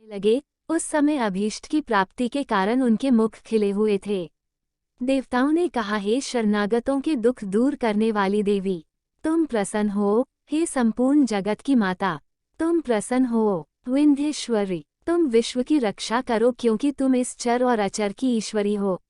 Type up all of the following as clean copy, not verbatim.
लगे। उस समय अभीष्ट की प्राप्ति के कारण उनके मुख खिले हुए थे। देवताओं ने कहा, हे शरणागतों के दुख दूर करने वाली देवी, तुम प्रसन्न हो। हे संपूर्ण जगत की माता, तुम प्रसन्न हो। विंध्येश्वरी, तुम विश्व की रक्षा करो क्योंकि तुम इस चर और अचर की ईश्वरी हो।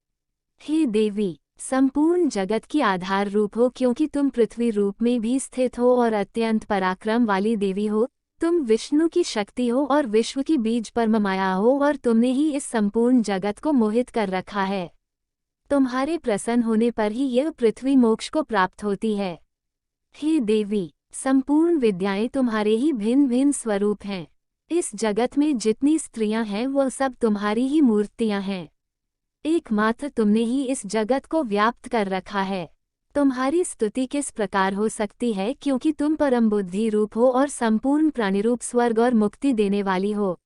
हे देवी, संपूर्ण जगत की आधार रूप हो क्योंकि तुम पृथ्वी रूप में भी स्थित हो और अत्यंत पराक्रम वाली देवी हो। तुम विष्णु की शक्ति हो और विश्व की बीज परम माया हो और तुमने ही इस संपूर्ण जगत को मोहित कर रखा है। तुम्हारे प्रसन्न होने पर ही यह पृथ्वी मोक्ष को प्राप्त होती है। हे देवी, संपूर्ण विद्याएं तुम्हारे ही भिन्न भिन्न स्वरूप हैं। इस जगत में जितनी स्त्रियां हैं वह सब तुम्हारी ही मूर्तियां हैं। एकमात्र तुमने ही इस जगत को व्याप्त कर रखा है। तुम्हारी स्तुति किस प्रकार हो सकती है क्योंकि तुम परम बुद्धि रूप हो और संपूर्ण प्राणिरूप स्वर्ग और मुक्ति देने वाली हो।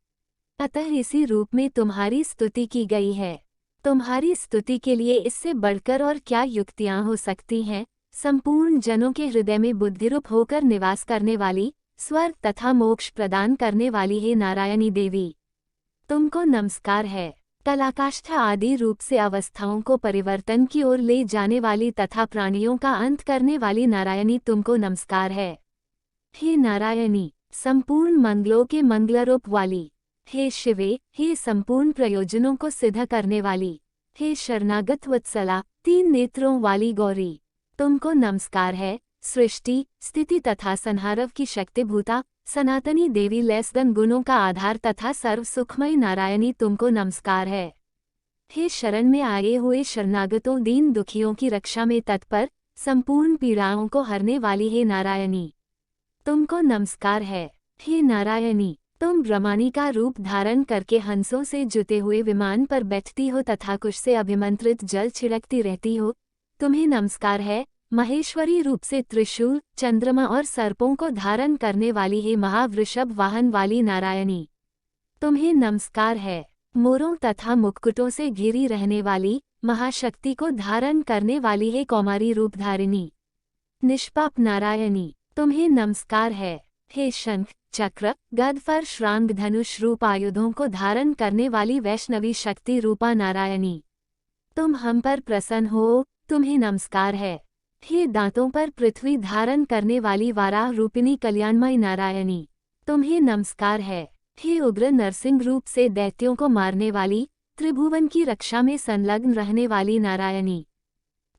अतः इसी रूप में तुम्हारी स्तुति की गई है। तुम्हारी स्तुति के लिए इससे बढ़कर और क्या युक्तियां हो सकती हैं। संपूर्ण जनों के हृदय में बुद्धिरूप होकर निवास करने वाली, स्वर्ग तथा मोक्ष प्रदान करने वाली हे नारायणी देवी, तुमको नमस्कार है। कलाकाष्ठा आदि रूप से अवस्थाओं को परिवर्तन की ओर ले जाने वाली तथा प्राणियों का अंत करने वाली नारायणी, तुमको नमस्कार है। हे नारायणी, संपूर्ण मंगलों के मंगलरूप वाली, हे शिवे, हे संपूर्ण प्रयोजनों को सिद्ध करने वाली, हे शरणागत वत्सला, 3 नेत्रों वाली गौरी, तुमको नमस्कार है। सृष्टि, स्थिति तथा संहारव की शक्तिभूता सनातनी देवी, लेसगन गुणों का आधार तथा सर्व सुखमय नारायणी, तुमको नमस्कार है। हे शरण में आए हुए शरणागतों, दीन दुखियों की रक्षा में तत्पर, संपूर्ण पीड़ाओं को हरने वाली हे नारायणी, तुमको नमस्कार है। हे नारायणी, तुम ब्रह्माणी का रूप धारण करके हंसों से जुते हुए विमान पर बैठती हो तथा कुश से अभिमंत्रित जल छिड़कती रहती हो। तुम्हें नमस्कार है। महेश्वरी रूप से त्रिशूल, चंद्रमा और सर्पों को धारण करने वाली हे महावृषभ वाहन वाली नारायणी, तुम्हें नमस्कार है। मोरों तथा मुकुटों से घिरी रहने वाली, महाशक्ति को धारण करने वाली हे कौमारी रूपधारिणी, निष्पाप नारायणी, तुम्हें नमस्कार है। हे शंख, चक्र, गद, श्रांग, धनुष रूप आयुधों को धारण करने वाली वैष्णवी शक्ति रूपा नारायणी, तुम हम पर प्रसन्न हो। तुम्हें नमस्कार है। हे दांतों पर पृथ्वी धारण करने वाली वाराह रूपिणी कल्याणमयी नारायणी, तुम्हें नमस्कार है। हे उग्र नरसिंह रूप से दैत्यों को मारने वाली, त्रिभुवन की रक्षा में संलग्न रहने वाली नारायणी,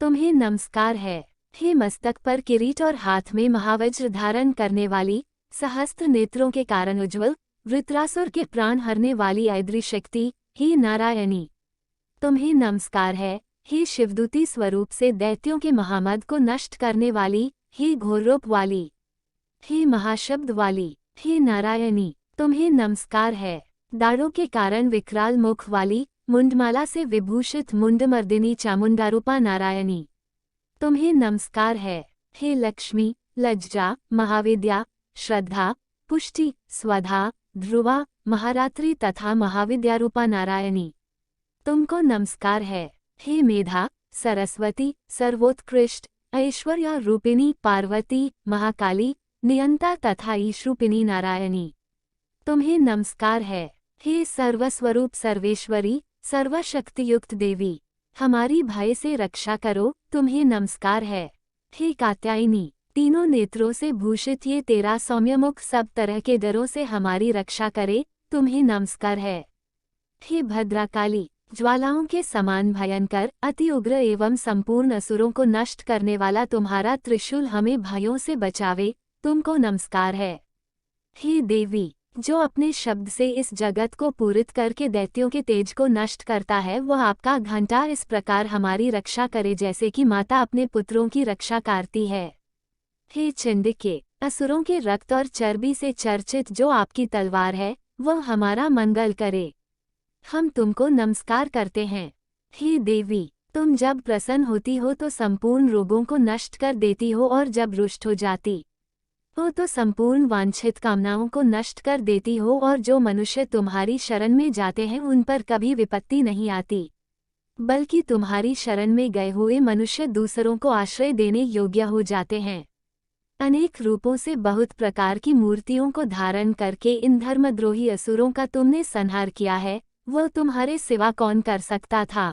तुम्हें नमस्कार है। हे मस्तक पर किरीट और हाथ में महावज्र धारण करने वाली, सहस्त्र नेत्रों के कारण उज्ज्वल, वृत्रासुर के प्राण हरने वाली ऐद्री शक्ति, हे नारायणी, तुम्हें नमस्कार है। हे शिवदूती स्वरूप से दैत्यों के महामद को नष्ट करने वाली, हे घोररूप वाली, हे महाशब्द वाली, हे नारायणी, तुम्हें नमस्कार है। दाढ़ों के कारण विकराल मुख वाली, मुंडमाला से विभूषित मुंडमर्दिनी चामुंडारूपा नारायणी, तुम्हें नमस्कार है। हे लक्ष्मी, लज्जा, महाविद्या, श्रद्धा, पुष्टि, स्वधा, ध्रुवा, महारात्रि तथा महाविद्यारूपा नारायणी, तुमको नमस्कार है। हे मेधा, सरस्वती, सर्वोत्कृष्ट, ऐश्वर्य रूपिणी पार्वती, महाकाली, नियंता तथा ईशरूपिणी नारायणी, तुम्हें नमस्कार है। हे सर्वस्वरूप सर्वेश्वरी, सर्वशक्तियुक्त देवी, हमारी भय से रक्षा करो, तुम्हें नमस्कार है। हे कात्यायनी, तीनों नेत्रों से भूषित ये तेरा सौम्यमुख सब तरह के डरों से हमारी रक्षा करे, तुम्हें नमस्कार है। हे भद्राकाली, ज्वालाओं के समान भयंकर, अति उग्र एवं संपूर्ण असुरों को नष्ट करने वाला तुम्हारा त्रिशूल हमें भयों से बचावे, तुमको नमस्कार है। हे देवी, जो अपने शब्द से इस जगत को पूरित करके दैत्यों के तेज को नष्ट करता है, वह आपका घंटा इस प्रकार हमारी रक्षा करे जैसे कि माता अपने पुत्रों की रक्षा करती है। हे चिंदिके, असुरों के रक्त और चर्बी से चर्चित जो आपकी तलवार है, वह हमारा मंगल करे, हम तुमको नमस्कार करते हैं। हे देवी, तुम जब प्रसन्न होती हो तो संपूर्ण रोगों को नष्ट कर देती हो और जब रुष्ट हो जाती हो तो संपूर्ण वांछित कामनाओं को नष्ट कर देती हो, और जो मनुष्य तुम्हारी शरण में जाते हैं उन पर कभी विपत्ति नहीं आती, बल्कि तुम्हारी शरण में गए हुए मनुष्य दूसरों को आश्रय देने योग्य हो जाते हैं। अनेक रूपों से बहुत प्रकार की मूर्तियों को धारण करके इन धर्मद्रोही असुरों का तुमने संहार किया है, वह तुम्हारे सिवा कौन कर सकता था।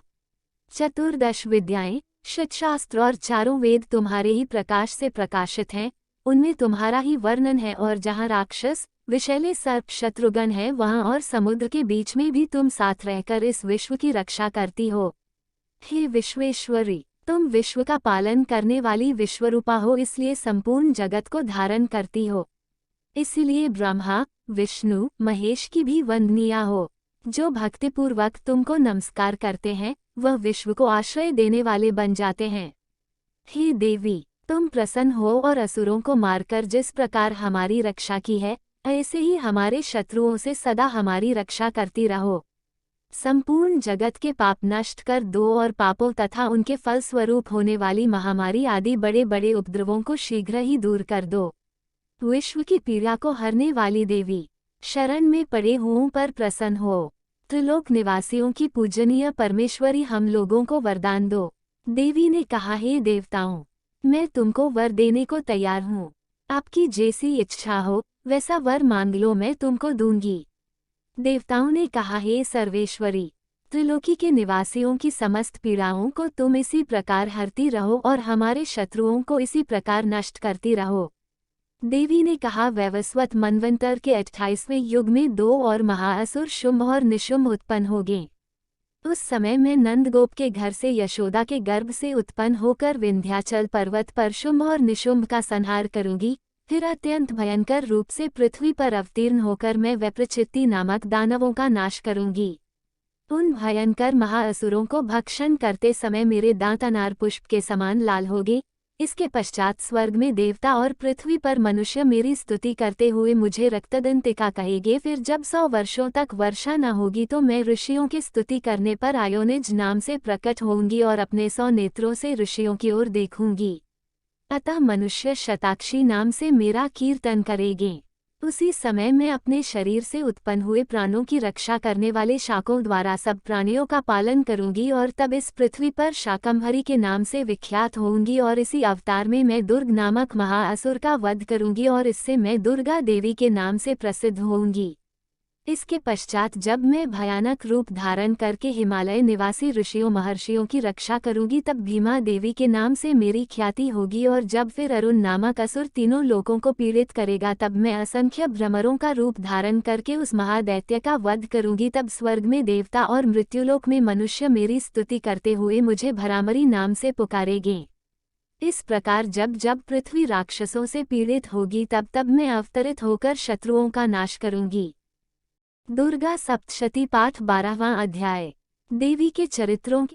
चतुर्दश विद्याएं, शिवशास्त्र और चारों वेद तुम्हारे ही प्रकाश से प्रकाशित हैं, उनमें तुम्हारा ही वर्णन है। और जहाँ राक्षस विषैले सर्प शत्रुघ्न है, वहाँ और समुद्र के बीच में भी तुम साथ रहकर इस विश्व की रक्षा करती हो। हे विश्वेश्वरी, तुम विश्व का पालन करने वाली विश्वरूपा हो, इसलिए संपूर्ण जगत को धारण करती हो। इसलिए ब्रह्मा विष्णु महेश की भी वंदनीय हो। जो भक्तिपूर्वक तुमको नमस्कार करते हैं, वह विश्व को आश्रय देने वाले बन जाते हैं। हे देवी, तुम प्रसन्न हो और असुरों को मारकर जिस प्रकार हमारी रक्षा की है, ऐसे ही हमारे शत्रुओं से सदा हमारी रक्षा करती रहो। संपूर्ण जगत के पाप नष्ट कर दो और पापों तथा उनके फलस्वरूप होने वाली महामारी आदि बड़े बड़े उपद्रवों को शीघ्र ही दूर कर दो। विश्व की पीड़ा को हरने वाली देवी, शरण में पड़े हुओं पर प्रसन्न हो। त्रिलोक निवासियों की पूजनीय परमेश्वरी, हम लोगों को वरदान दो। देवी ने कहा, हे देवताओं, मैं तुमको वर देने को तैयार हूँ। आपकी जैसी इच्छा हो वैसा वर मांग लो, मैं तुमको दूंगी। देवताओं ने कहा, हे सर्वेश्वरी, त्रिलोकी के निवासियों की समस्त पीड़ाओं को तुम इसी प्रकार हरती रहो और हमारे शत्रुओं को इसी प्रकार नष्ट करती रहो। देवी ने कहा, वैवस्वत मनवंतर के 28वें युग में 2 और महाअसुर शुंभ और निशुंभ उत्पन्न होंगे। उस समय मैं नंदगोप के घर से यशोदा के गर्भ से उत्पन्न होकर विंध्याचल पर्वत पर शुंभ और निशुंभ का संहार करूंगी। फिर अत्यंत भयंकर रूप से पृथ्वी पर अवतीर्ण होकर मैं वैप्रचित्ति नामक दानवों का नाश करूंगी। उन भयंकर महाअसुरों को भक्षण करते समय मेरे दांत अनार पुष्प के समान लाल होंगे। इसके पश्चात स्वर्ग में देवता और पृथ्वी पर मनुष्य मेरी स्तुति करते हुए मुझे रक्तदंतिका कहेंगे। फिर जब 100 वर्षों तक वर्षा न होगी तो मैं ऋषियों की स्तुति करने पर आयोनिज नाम से प्रकट होंगी और अपने 100 नेत्रों से ऋषियों की ओर देखूंगी। अतः मनुष्य शताक्षी नाम से मेरा कीर्तन करेंगे। उसी समय मैं अपने शरीर से उत्पन्न हुए प्राणों की रक्षा करने वाले शाकों द्वारा सब प्राणियों का पालन करूंगी और तब इस पृथ्वी पर शाकंभरी के नाम से विख्यात होंगी। और इसी अवतार में मैं दुर्ग नामक महाअसुर का वध करूंगी और इससे मैं दुर्गा देवी के नाम से प्रसिद्ध होंगी। इसके पश्चात जब मैं भयानक रूप धारण करके हिमालय निवासी ऋषियों महर्षियों की रक्षा करूंगी, तब भीमा देवी के नाम से मेरी ख्याति होगी। और जब फिर अरुण नामक असुर तीनों लोगों को पीड़ित करेगा, तब मैं असंख्य भ्रमरों का रूप धारण करके उस महादैत्य का वध करूंगी। तब स्वर्ग में देवता और मृत्युलोक में मनुष्य मेरी स्तुति करते हुए मुझे भरामरी नाम से पुकारेंगे। इस प्रकार जब जब पृथ्वी राक्षसों से पीड़ित होगी, तब तब मैं अवतरित होकर शत्रुओं का नाश करूंगी। दुर्गा सप्तशती पाठ 12वां अध्याय। देवी के चरित्रों की